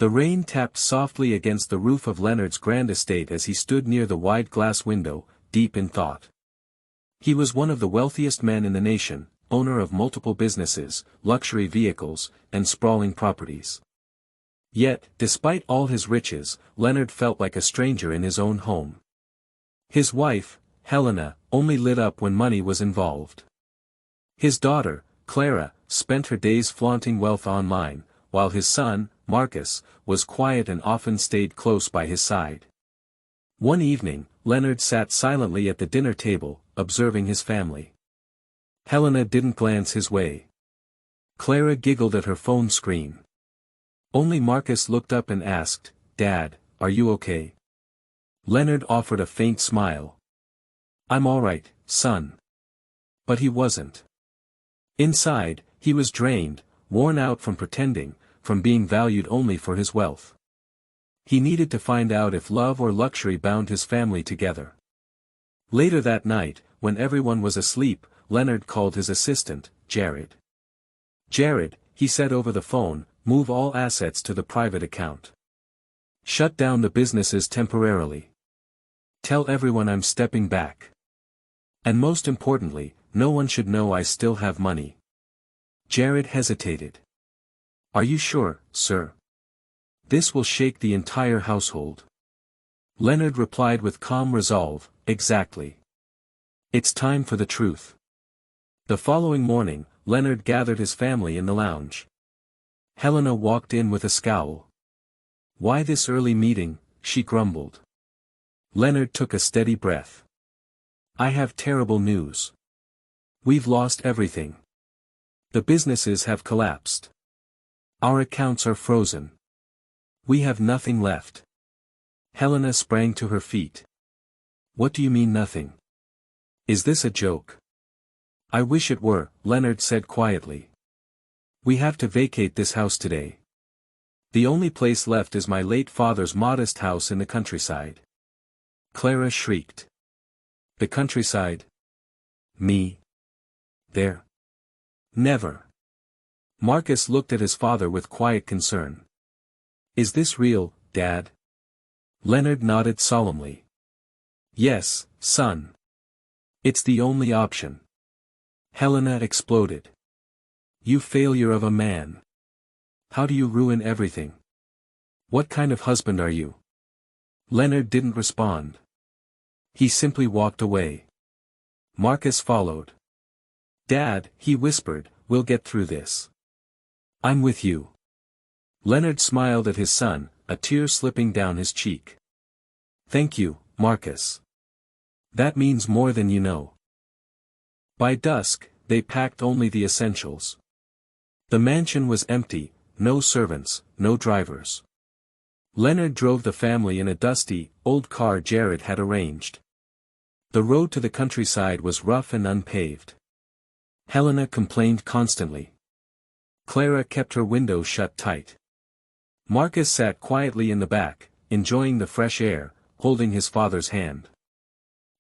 The rain tapped softly against the roof of Leonard's grand estate as he stood near the wide glass window, deep in thought. He was one of the wealthiest men in the nation, owner of multiple businesses, luxury vehicles, and sprawling properties. Yet, despite all his riches, Leonard felt like a stranger in his own home. His wife, Helena, only lit up when money was involved. His daughter, Clara, spent her days flaunting wealth online, while his son, Marcus, was quiet and often stayed close by his side. One evening, Leonard sat silently at the dinner table, observing his family. Helena didn't glance his way. Clara giggled at her phone screen. Only Marcus looked up and asked, "Dad, are you okay?" Leonard offered a faint smile. "I'm all right, son." But he wasn't. Inside, he was drained, worn out from pretending, from being valued only for his wealth. He needed to find out if love or luxury bound his family together. Later that night, when everyone was asleep, Leonard called his assistant, Jared. "Jared," he said over the phone, "move all assets to the private account. Shut down the businesses temporarily. Tell everyone I'm stepping back. And most importantly, no one should know I still have money." Jared hesitated. "Are you sure, sir? This will shake the entire household." Leonard replied with calm resolve, "Exactly. It's time for the truth." The following morning, Leonard gathered his family in the lounge. Helena walked in with a scowl. "Why this early meeting?" she grumbled. Leonard took a steady breath. "I have terrible news. We've lost everything. The businesses have collapsed. Our accounts are frozen. We have nothing left." Helena sprang to her feet. "What do you mean nothing? Is this a joke?" "I wish it were," Leonard said quietly. "We have to vacate this house today. The only place left is my late father's modest house in the countryside." Clara shrieked. "The countryside? Me? There? Never." Marcus looked at his father with quiet concern. "Is this real, Dad?" Leonard nodded solemnly. "Yes, son. It's the only option." Helena exploded. "You failure of a man. How do you ruin everything? What kind of husband are you?" Leonard didn't respond. He simply walked away. Marcus followed. "Dad," he whispered, "we'll get through this. I'm with you." Leonard smiled at his son, a tear slipping down his cheek. "Thank you, Marcus. That means more than you know." By dusk, they packed only the essentials. The mansion was empty, no servants, no drivers. Leonard drove the family in a dusty, old car Jared had arranged. The road to the countryside was rough and unpaved. Helena complained constantly. Clara kept her window shut tight. Marcus sat quietly in the back, enjoying the fresh air, holding his father's hand.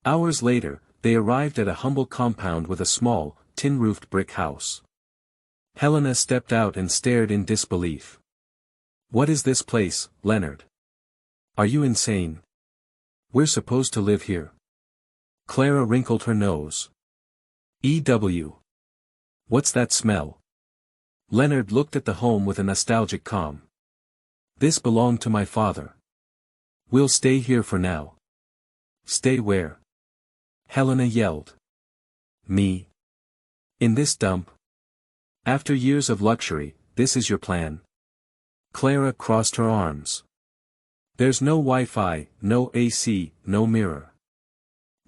Hours later, they arrived at a humble compound with a small, tin-roofed brick house. Helena stepped out and stared in disbelief. "What is this place, Leonard? Are you insane? We're supposed to live here." Clara wrinkled her nose. "EW. What's that smell?" Leonard looked at the home with a nostalgic calm. "This belonged to my father. We'll stay here for now." "Stay where?" Helena yelled. "Me. In this dump? After years of luxury, this is your plan?" Clara crossed her arms. "There's no Wi-Fi, no AC, no mirror.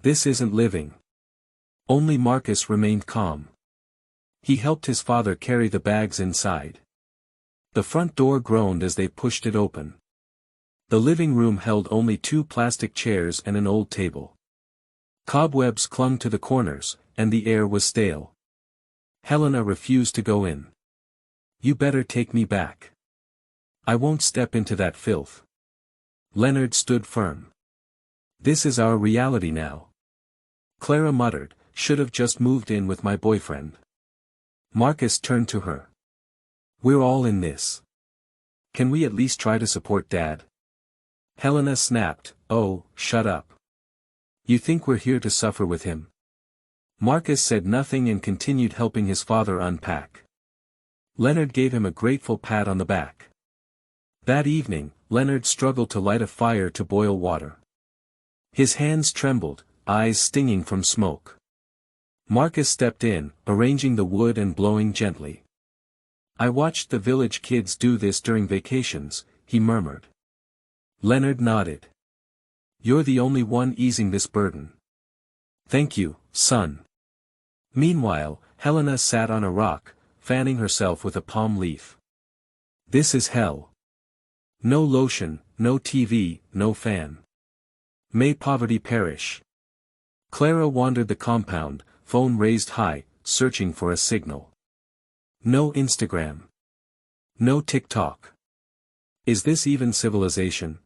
This isn't living." Only Marcus remained calm. He helped his father carry the bags inside. The front door groaned as they pushed it open. The living room held only 2 plastic chairs and an old table. Cobwebs clung to the corners, and the air was stale. Helena refused to go in. "You better take me back. I won't step into that filth." Leonard stood firm. "This is our reality now." Clara muttered, "Should have just moved in with my boyfriend." Marcus turned to her. "We're all in this. Can we at least try to support Dad? Helena snapped, "Oh, shut up. You think we're here to suffer with him?" Marcus said nothing and continued helping his father unpack. Leonard gave him a grateful pat on the back. That evening, Leonard struggled to light a fire to boil water. His hands trembled, eyes stinging from smoke. Marcus stepped in, arranging the wood and blowing gently. "I watched the village kids do this during vacations," he murmured. Leonard nodded. "You're the only one easing this burden." "Thank you, son." Meanwhile, Helena sat on a rock, fanning herself with a palm leaf. "This is hell. No lotion, no TV, no fan. May poverty perish." Clara wandered the compound, phone raised high, searching for a signal. No Instagram. No TikTok. Is this even civilization?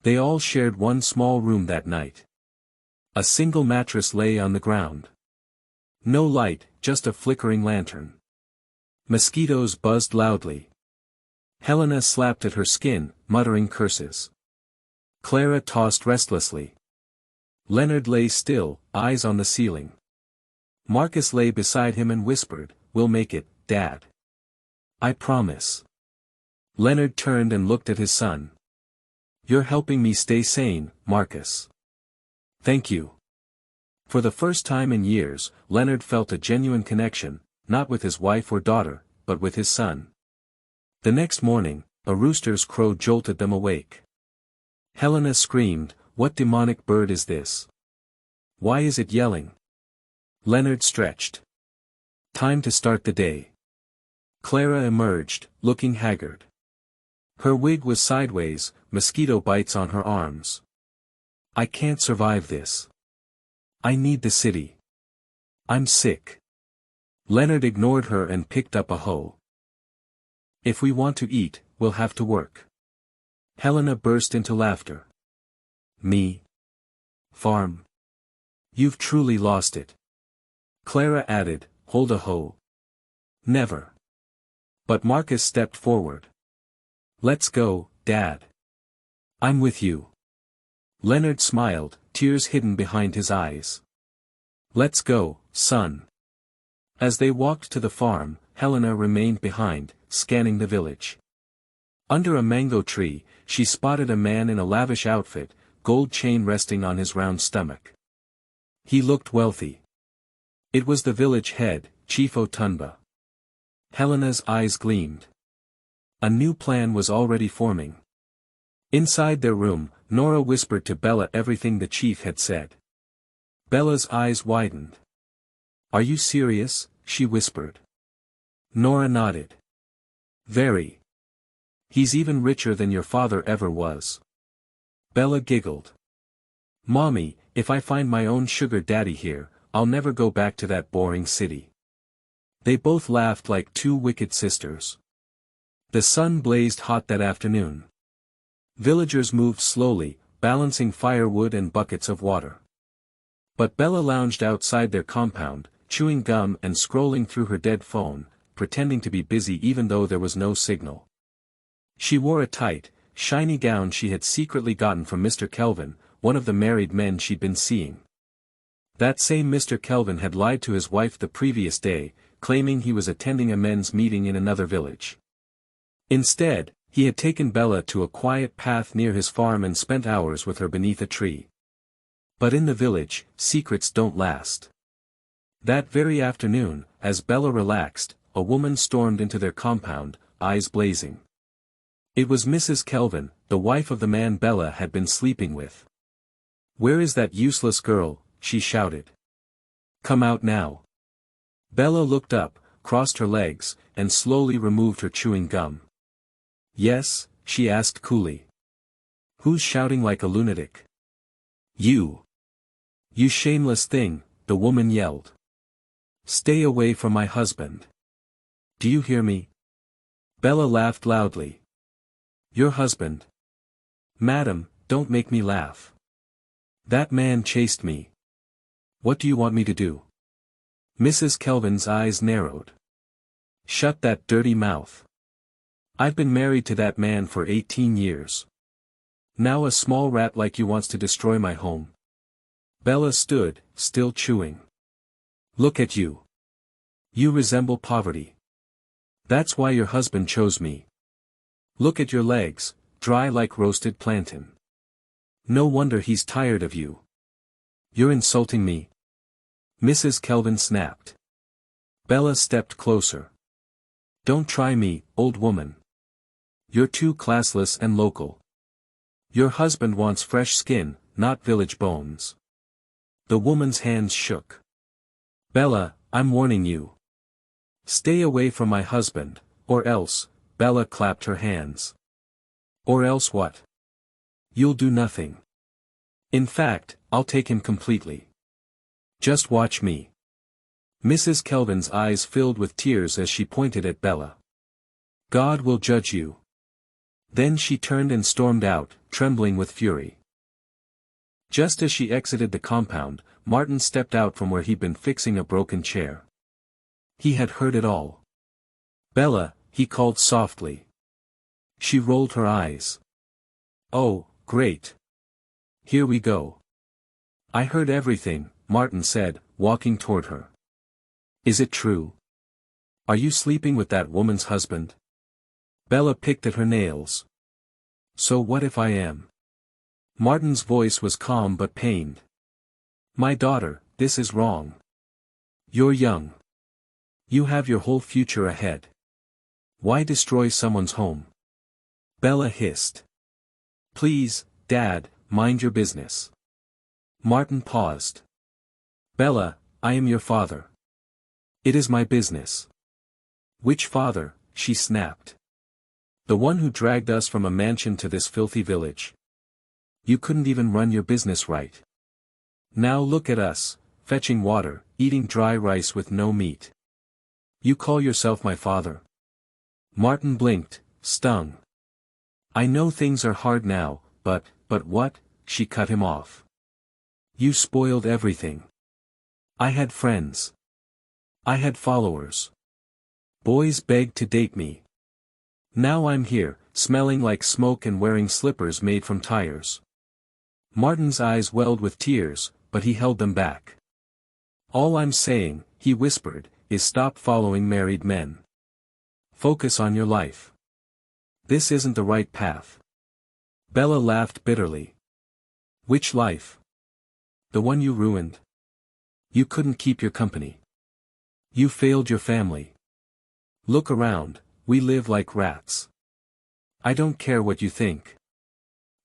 They all shared one small room that night. A single mattress lay on the ground. No light, just a flickering lantern. Mosquitoes buzzed loudly. Helena slapped at her skin, muttering curses. Clara tossed restlessly. Leonard lay still, eyes on the ceiling. Marcus lay beside him and whispered, "We'll make it, Dad. I promise." Leonard turned and looked at his son. "You're helping me stay sane, Marcus." "Thank you." For the first time in years, Leonard felt a genuine connection, not with his wife or daughter, but with his son. The next morning, a rooster's crow jolted them awake. Helena screamed, "What demonic bird is this? Why is it yelling?" Leonard stretched. Time to start the day. Clara emerged, looking haggard. Her wig was sideways, mosquito bites on her arms. "I can't survive this. I need the city. I'm sick." Leonard ignored her and picked up a hoe. "If we want to eat, we'll have to work." Helena burst into laughter. "Me? Farm? You've truly lost it." Clara added, "Hold a hoe." "Never." But Marcus stepped forward. "Let's go, Dad. I'm with you." Leonard smiled, tears hidden behind his eyes. "Let's go, son." As they walked to the farm, Helena remained behind, scanning the village. Under a mango tree, she spotted a man in a lavish outfit, gold chain resting on his round stomach. He looked wealthy. It was the village head, Chief Otunba. Helena's eyes gleamed. A new plan was already forming. Inside their room, Nora whispered to Bella everything the chief had said. Bella's eyes widened. "Are you serious?" she whispered. Nora nodded. "Very. He's even richer than your father ever was." Bella giggled. "Mommy, if I find my own sugar daddy here, I'll never go back to that boring city." They both laughed like two wicked sisters. The sun blazed hot that afternoon. Villagers moved slowly, balancing firewood and buckets of water. But Bella lounged outside their compound, chewing gum and scrolling through her dead phone, pretending to be busy even though there was no signal. She wore a tight, shiny gown she had secretly gotten from Mr. Kelvin, one of the married men she'd been seeing. That same Mr. Kelvin had lied to his wife the previous day, claiming he was attending a men's meeting in another village. Instead, he had taken Bella to a quiet path near his farm and spent hours with her beneath a tree. But in the village, secrets don't last. That very afternoon, as Bella relaxed, a woman stormed into their compound, eyes blazing. It was Mrs. Kelvin, the wife of the man Bella had been sleeping with. "Where is that useless girl?" she shouted. "Come out now." Bella looked up, crossed her legs, and slowly removed her chewing gum. "Yes?" she asked coolly. "Who's shouting like a lunatic?" "You. You shameless thing," the woman yelled. "Stay away from my husband. Do you hear me?" Bella laughed loudly. "Your husband? Madam, don't make me laugh. That man chased me. What do you want me to do?" Mrs. Kelvin's eyes narrowed. "Shut that dirty mouth. I've been married to that man for 18 years. Now a small rat like you wants to destroy my home. Bella stood, still chewing. Look at you. You resemble poverty. That's why your husband chose me. Look at your legs, dry like roasted plantain. No wonder he's tired of you. You're insulting me. Mrs. Kelvin snapped. Bella stepped closer. Don't try me, old woman. You're too classless and local. Your husband wants fresh skin, not village bones. The woman's hands shook. Bella, I'm warning you. Stay away from my husband, or else, Bella clapped her hands. Or else what? You'll do nothing. In fact, I'll take him completely. Just watch me. Mrs. Kelvin's eyes filled with tears as she pointed at Bella. God will judge you. Then she turned and stormed out, trembling with fury. Just as she exited the compound, Martin stepped out from where he'd been fixing a broken chair. He had heard it all. Bella, he called softly. She rolled her eyes. Oh, great. Here we go. I heard everything, Martin said, walking toward her. Is it true? Are you sleeping with that woman's husband? Bella picked at her nails. So what if I am? Martin's voice was calm but pained. My daughter, this is wrong. You're young. You have your whole future ahead. Why destroy someone's home? Bella hissed. Please, Dad, mind your business. Martin paused. Bella, I am your father. It is my business. Which father? She snapped. The one who dragged us from a mansion to this filthy village. You couldn't even run your business right. Now look at us, fetching water, eating dry rice with no meat. You call yourself my father? Martin blinked, stung. I know things are hard now, but what? She cut him off. You spoiled everything. I had friends. I had followers. Boys begged to date me. Now I'm here, smelling like smoke and wearing slippers made from tires. Martin's eyes welled with tears, but he held them back. All I'm saying, he whispered, is stop following married men. Focus on your life. This isn't the right path. Bella laughed bitterly. Which life? The one you ruined. You couldn't keep your company. You failed your family. Look around, we live like rats. I don't care what you think.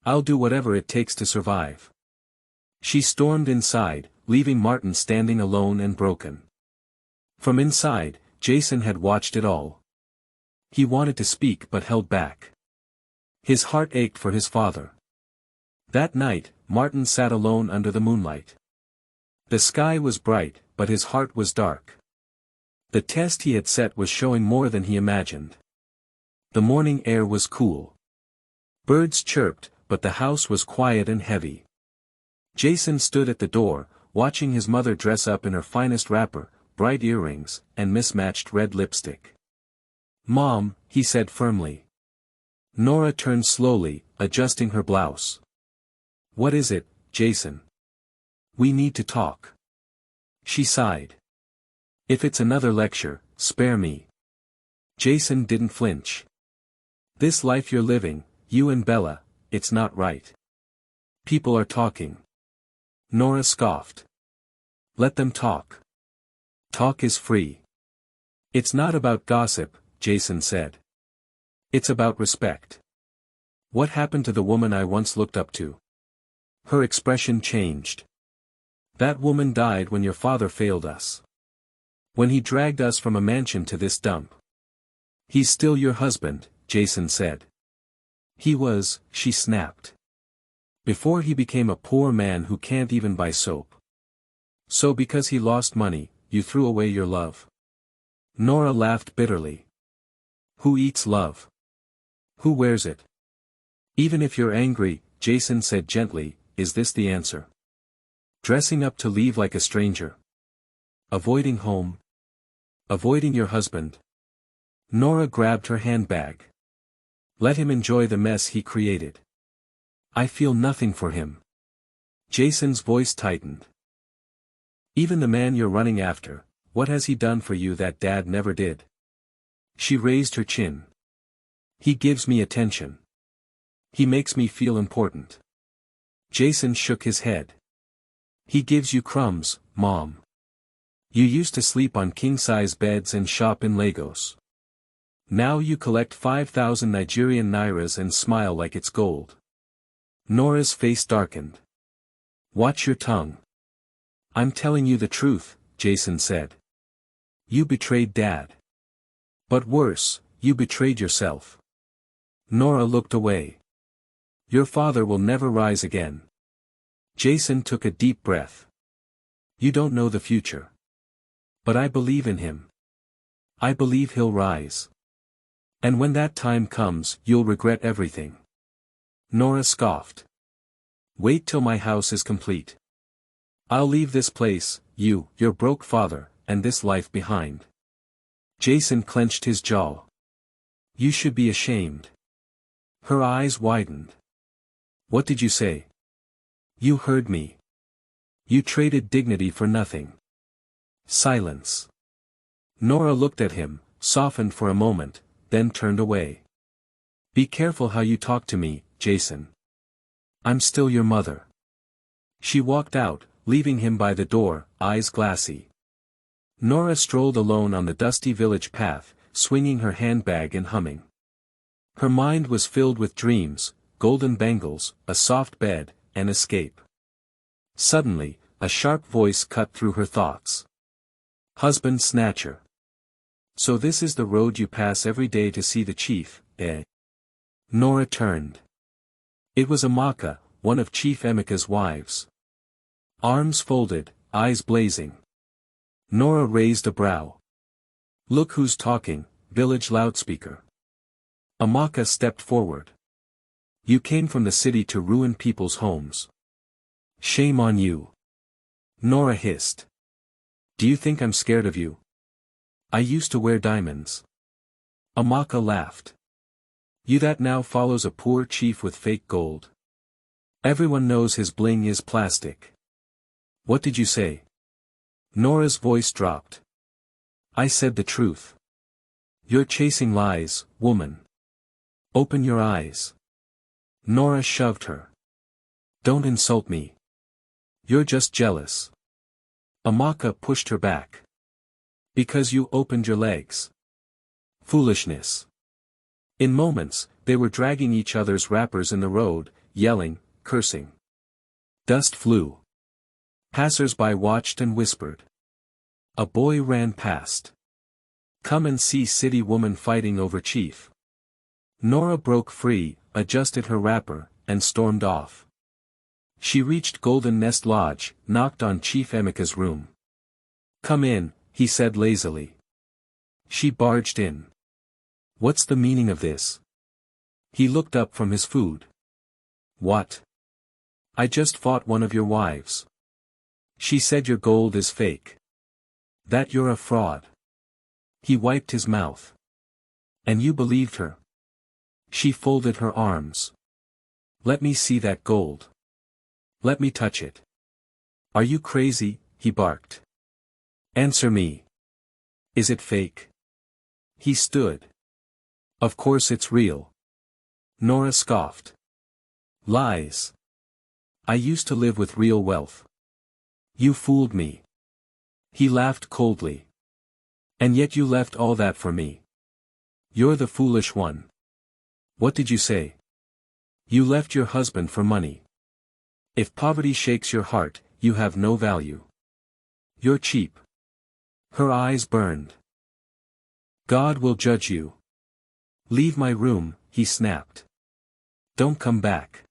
I'll do whatever it takes to survive. She stormed inside, leaving Martin standing alone and broken. From inside, Jason had watched it all. He wanted to speak but held back. His heart ached for his father. That night, Martin sat alone under the moonlight. The sky was bright, but his heart was dark. The test he had set was showing more than he imagined. The morning air was cool. Birds chirped, but the house was quiet and heavy. Jason stood at the door, watching his mother dress up in her finest wrapper, bright earrings, and mismatched red lipstick. Mom, he said firmly. Nora turned slowly, adjusting her blouse. What is it, Jason? We need to talk. She sighed. If it's another lecture, spare me. Jason didn't flinch. This life you're living, you and Bella, it's not right. People are talking. Nora scoffed. Let them talk. Talk is free. It's not about gossip, Jason said. It's about respect. What happened to the woman I once looked up to? Her expression changed. That woman died when your father failed us. When he dragged us from a mansion to this dump. He's still your husband, Jason said. He was, she snapped. Before he became a poor man who can't even buy soap. So because he lost money, you threw away your love. Nora laughed bitterly. Who eats love? Who wears it? Even if you're angry, Jason said gently, is this the answer? Dressing up to leave like a stranger? Avoiding home? Avoiding your husband? Nora grabbed her handbag. Let him enjoy the mess he created. I feel nothing for him. Jason's voice tightened. Even the man you're running after, what has he done for you that Dad never did? She raised her chin. He gives me attention. He makes me feel important. Jason shook his head. He gives you crumbs, Mom. You used to sleep on king-size beds and shop in Lagos. Now you collect 5,000 Nigerian nairas and smile like it's gold. Nora's face darkened. Watch your tongue. I'm telling you the truth, Jason said. You betrayed Dad. But worse, you betrayed yourself. Nora looked away. Your father will never rise again. Jason took a deep breath. You don't know the future. But I believe in him. I believe he'll rise. And when that time comes, you'll regret everything. Nora scoffed. Wait till my house is complete. I'll leave this place, you, your broke father, and this life behind. Jason clenched his jaw. You should be ashamed. Her eyes widened. What did you say? You heard me. You traded dignity for nothing. Silence. Nora looked at him, softened for a moment, then turned away. Be careful how you talk to me, Jason. I'm still your mother. She walked out, leaving him by the door, eyes glassy. Nora strolled alone on the dusty village path, swinging her handbag and humming. Her mind was filled with dreams, golden bangles, a soft bed, and escape. Suddenly, a sharp voice cut through her thoughts. Husband snatcher. So this is the road you pass every day to see the chief, eh? Nora turned. It was Amaka, one of Chief Emeka's wives. Arms folded, eyes blazing. Nora raised a brow. Look who's talking, village loudspeaker. Amaka stepped forward. You came from the city to ruin people's homes. Shame on you. Nora hissed. Do you think I'm scared of you? I used to wear diamonds. Amaka laughed. You that now follows a poor chief with fake gold. Everyone knows his bling is plastic. What did you say? Nora's voice dropped. I said the truth. You're chasing lies, woman. Open your eyes. Nora shoved her. Don't insult me. You're just jealous. Amaka pushed her back. Because you opened your legs. Foolishness. In moments, they were dragging each other's wrappers in the road, yelling, cursing. Dust flew. Passers-by watched and whispered. A boy ran past. Come and see city woman fighting over chief. Nora broke free, adjusted her wrapper, and stormed off. She reached Golden Nest Lodge, knocked on Chief Emeka's room. Come in, he said lazily. She barged in. What's the meaning of this? He looked up from his food. What? I just fought one of your wives. She said your gold is fake. That you're a fraud. He wiped his mouth. And you believed her. She folded her arms. Let me see that gold. Let me touch it. Are you crazy? He barked. Answer me. Is it fake? He stood. Of course it's real. Nora scoffed. Lies. I used to live with real wealth. You fooled me. He laughed coldly. And yet you left all that for me. You're the foolish one. What did you say? You left your husband for money. If poverty shakes your heart, you have no value. You're cheap. Her eyes burned. God will judge you. Leave my room, he snapped. Don't come back.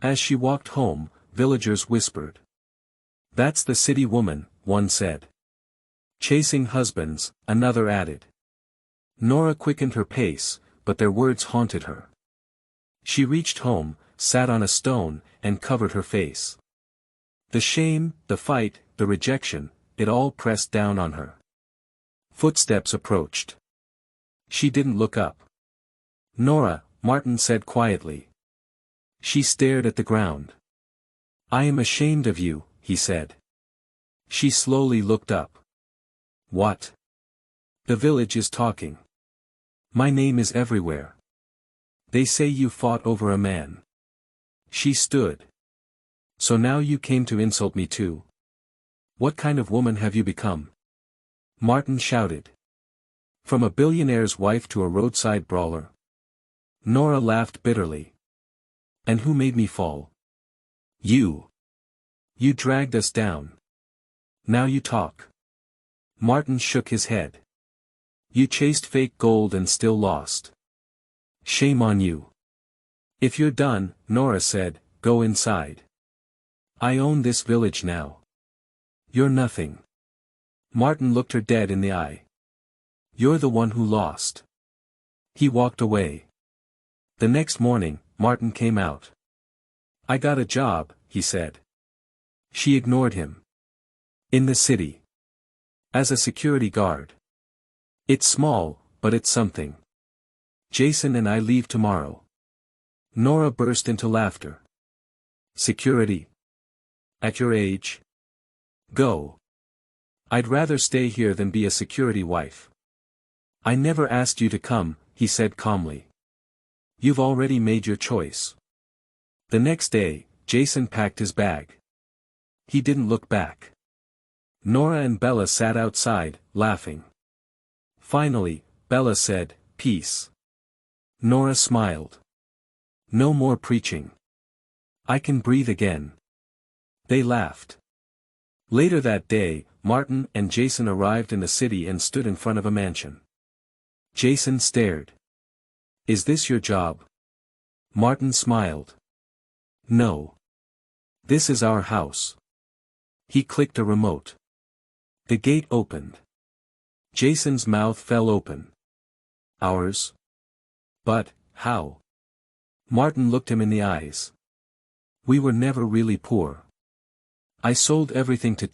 As she walked home, villagers whispered. That's the city woman, one said. Chasing husbands, another added. Nora quickened her pace, but their words haunted her. She reached home, sat on a stone, and covered her face. The shame, the fight, the rejection, it all pressed down on her. Footsteps approached. She didn't look up. Nora, Martin said quietly. She stared at the ground. I am ashamed of you, he said. She slowly looked up. What? The village is talking. My name is everywhere. They say you fought over a man. She stood. So now you came to insult me too? What kind of woman have you become? Martin shouted. From a billionaire's wife to a roadside brawler. Nora laughed bitterly. And who made me fall? You. You dragged us down. Now you talk. Martin shook his head. You chased fake gold and still lost. Shame on you. If you're done, Nora said, go inside. I own this village now. You're nothing. Martin looked her dead in the eye. You're the one who lost. He walked away. The next morning, Martin came out. I got a job, he said. She ignored him. In the city. As a security guard. It's small, but it's something. Jason and I leave tomorrow. Nora burst into laughter. Security? At your age? Go. I'd rather stay here than be a security wife. I never asked you to come, he said calmly. You've already made your choice. The next day, Jason packed his bag. He didn't look back. Nora and Bella sat outside, laughing. Finally, Bella said, peace. Nora smiled. No more preaching. I can breathe again. They laughed. Later that day, Martin and Jason arrived in the city and stood in front of a mansion. Jason stared. Is this your job? Martin smiled. No. This is our house. He clicked a remote. The gate opened. Jason's mouth fell open. Ours? But, how? Martin looked him in the eyes. We were never really poor. I sold everything to